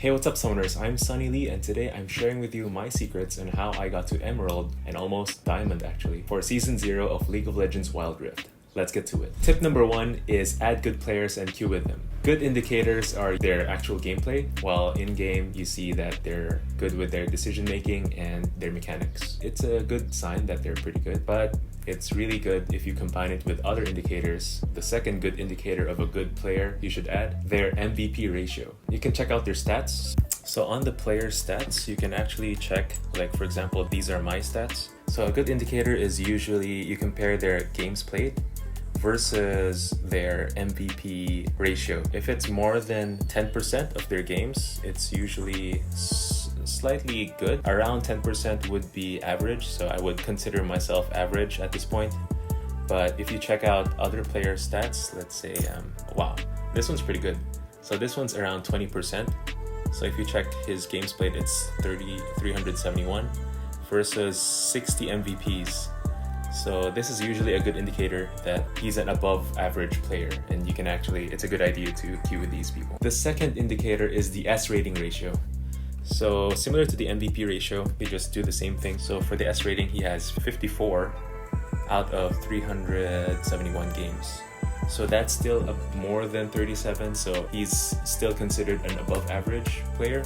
Hey, what's up summoners, I'm Sunny Lee and today I'm sharing with you my secrets on how I got to Emerald and almost Diamond actually for Season 0 of League of Legends Wild Rift. Let's get to it. Tip number 1 is add good players and queue with them. Good indicators are their actual gameplay, while in-game you see that they're good with their decision making and their mechanics. It's a good sign that they're pretty good, but it's really good if you combine it with other indicators. The second good indicator of a good player you should add, their MVP ratio. You can check out their stats. So on the player stats, you can actually check, like for example, these are my stats. So a good indicator is usually you compare their games played versus their MVP ratio. If it's more than 10% of their games, it's usually slightly good. Around 10% would be average, so I would consider myself average at this point. But if you check out other player stats, let's say, wow, this one's pretty good. So this one's around 20%. So if you check his games played, it's 371 versus 60 MVPs. So this is usually a good indicator that he's an above average player, and you can actually, it's a good idea to queue with these people. The second indicator is the S rating ratio. So similar to the MVP ratio, they just do the same thing. So for the S rating, he has 54 out of 371 games. So that's still more than 37, so he's still considered an above average player.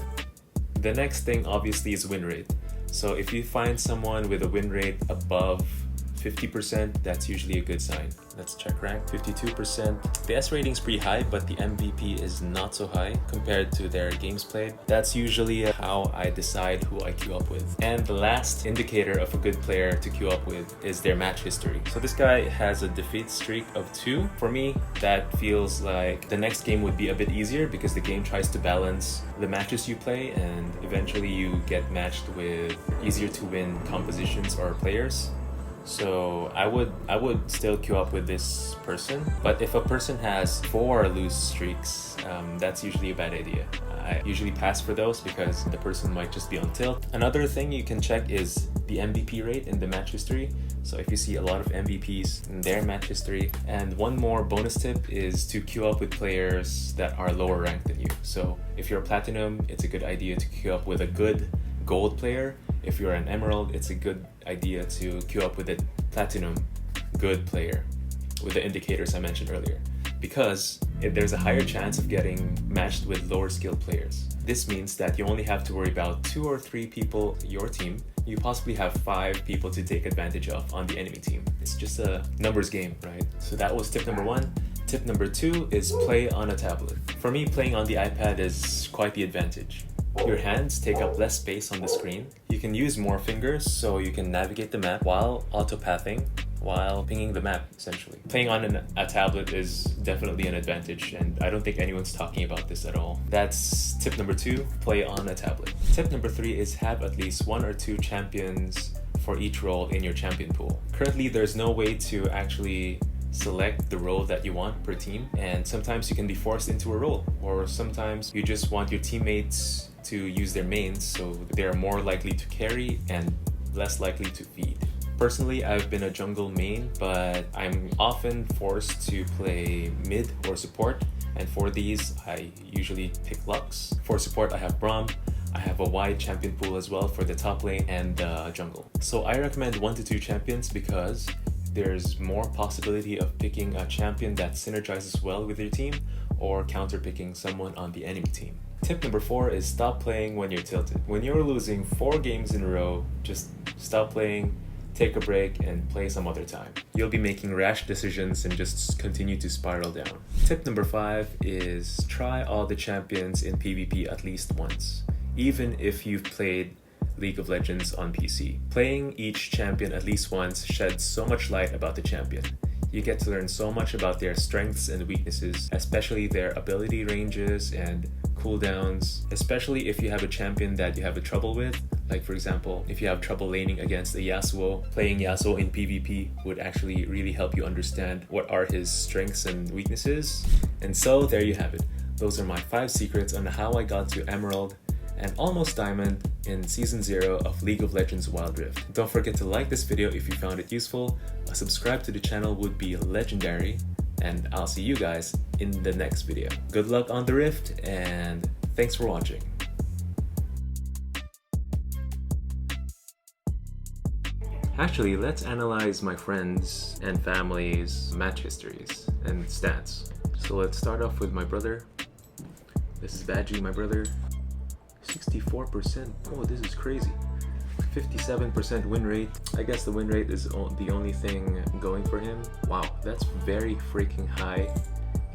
The next thing obviously is win rate. So if you find someone with a win rate above 50%, that's usually a good sign. Let's check rank. 52%. The S rating's pretty high, but the MVP is not so high compared to their games played. That's usually how I decide who I queue up with. And the last indicator of a good player to queue up with is their match history. So this guy has a defeat streak of 2. For me, that feels like the next game would be a bit easier because the game tries to balance the matches you play and eventually you get matched with easier to win compositions or players. So I would still queue up with this person, but if a person has 4 loose streaks, that's usually a bad idea. I usually pass for those because the person might just be on tilt. Another thing you can check is the MVP rate in the match history. So if you see a lot of MVPs in their match history. And one more bonus tip is to queue up with players that are lower ranked than you. So if you're a platinum, it's a good idea to queue up with a good gold player. If you're an emerald, it's a good idea to queue up with a platinum good player with the indicators I mentioned earlier, because there's a higher chance of getting matched with lower skilled players. This means that you only have to worry about 2 or 3 people your team. You possibly have 5 people to take advantage of on the enemy team. It's just a numbers game, right? So that was tip number 1. Tip number 2 is play on a tablet. For me, playing on the iPad is quite the advantage. Your hands take up less space on the screen. You can use more fingers so you can navigate the map while auto-pathing, while pinging the map, essentially. Playing on a tablet is definitely an advantage, and I don't think anyone's talking about this at all. That's tip number 2, play on a tablet. Tip number 3 is have at least 1 or 2 champions for each role in your champion pool. Currently, there's no way to actually select the role that you want per team, and sometimes you can be forced into a role, or sometimes you just want your teammates to use their mains so they're more likely to carry and less likely to feed. Personally, I've been a jungle main, but I'm often forced to play mid or support, and for these I usually pick Lux. For support I have Braum. I have a wide champion pool as well for the top lane and the jungle. So I recommend 1 to 2 champions because there's more possibility of picking a champion that synergizes well with your team or counter-picking someone on the enemy team. Tip number 4 is stop playing when you're tilted. When you're losing 4 games in a row, just stop playing, take a break, and play some other time. You'll be making rash decisions and just continue to spiral down. Tip number 5 is try all the champions in PvP at least once, even if you've played League of Legends on PC. Playing each champion at least once sheds so much light about the champion. You get to learn so much about their strengths and weaknesses, especially their ability ranges and cooldowns, especially if you have a champion that you have a trouble with. Like for example, if you have trouble laning against a Yasuo, playing Yasuo in PvP would actually really help you understand what are his strengths and weaknesses. And so there you have it. Those are my 5 secrets on how I got to Emerald and almost Diamond in Season 0 of League of Legends Wild Rift. Don't forget to like this video if you found it useful, subscribe to the channel would be legendary, and I'll see you guys in the next video. Good luck on the Rift, and thanks for watching. Actually, let's analyze my friends and family's match histories and stats. So let's start off with my brother. This is Badgie, my brother. 64%. Oh, this is crazy. 57% win rate. I guess the win rate is the only thing going for him. Wow, that's very freaking high.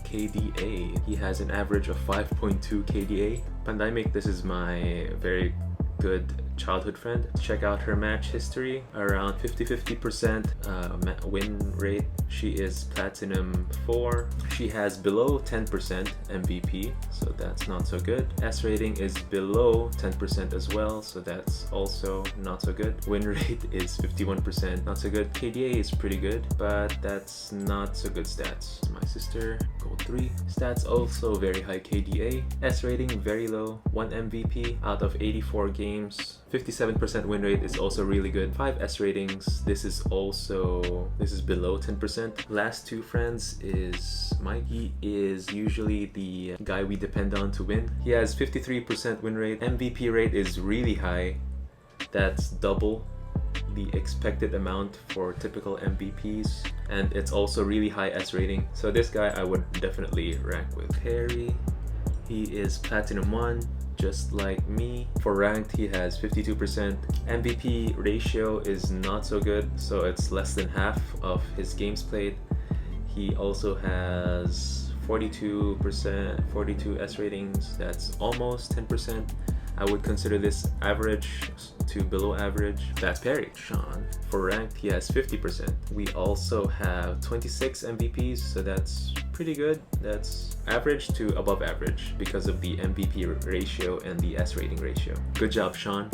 KDA. He has an average of 5.2 KDA. Pandemic, this is my very good childhood friend. Check out her match history. Around 50% win rate. She is Platinum 4. She has below 10% MVP, so that's not so good. S rating is below 10% as well, so that's also not so good. Win rate is 51%, not so good. KDA is pretty good, but that's not so good stats. My sister, gold 3. Stats also very high KDA. S rating very low. 1 MVP out of 84 games. 57% win rate is also really good. 5 S ratings. This is below 10%. Last two friends is Mikey is usually the guy we depend on to win. He has 53% win rate. MVP rate is really high. That's double the expected amount for typical MVPs, and it's also really high S rating. So this guy I would definitely rank with. Harry, he is Platinum 1. Just like me. For ranked, he has 52%. MVP ratio is not so good, so it's less than half of his games played. He also has 42%, 42 S ratings. That's almost 10%. I would consider this average to below average. That's Perry. Sean, for ranked, he has 50%. We also have 26 MVPs, so that's pretty good. That's average to above average because of the MVP ratio and the S rating ratio. Good job, Sean.